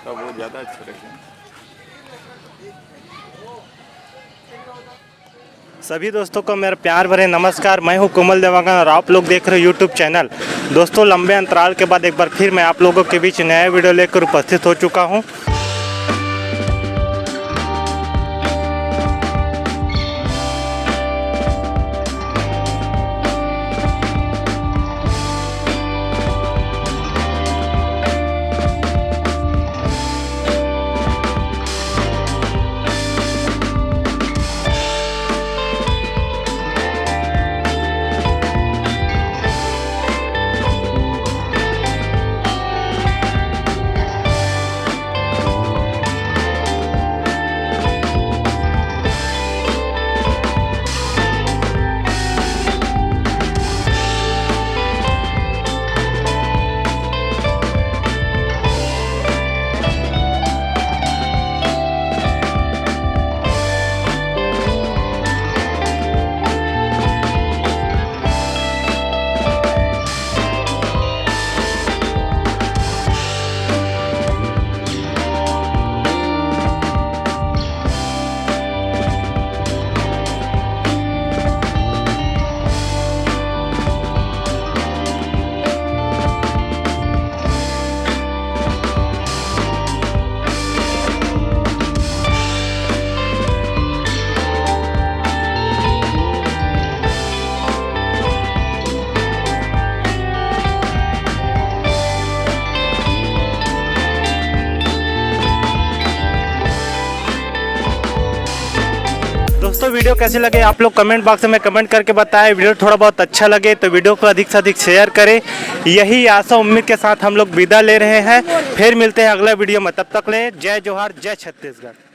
तो वो ज़्यादा अच्छे लगे। सभी दोस्तों को मेरा प्यार भरे नमस्कार। मैं हूं कोमल देवांगन और आप लोग देख रहे हो यूट्यूब चैनल। दोस्तों, लंबे अंतराल के बाद एक बार फिर मैं आप लोगों के बीच नया वीडियो लेकर उपस्थित हो चुका हूं। दोस्तों, वीडियो कैसे लगे आप लोग कमेंट बॉक्स में कमेंट करके बताएं। वीडियो थोड़ा बहुत अच्छा लगे तो वीडियो को अधिक से अधिक शेयर करें। यही आशा उम्मीद के साथ हम लोग विदा ले रहे हैं। फिर मिलते हैं अगला वीडियो में। तब तक ले जय जोहार, जय छत्तीसगढ़।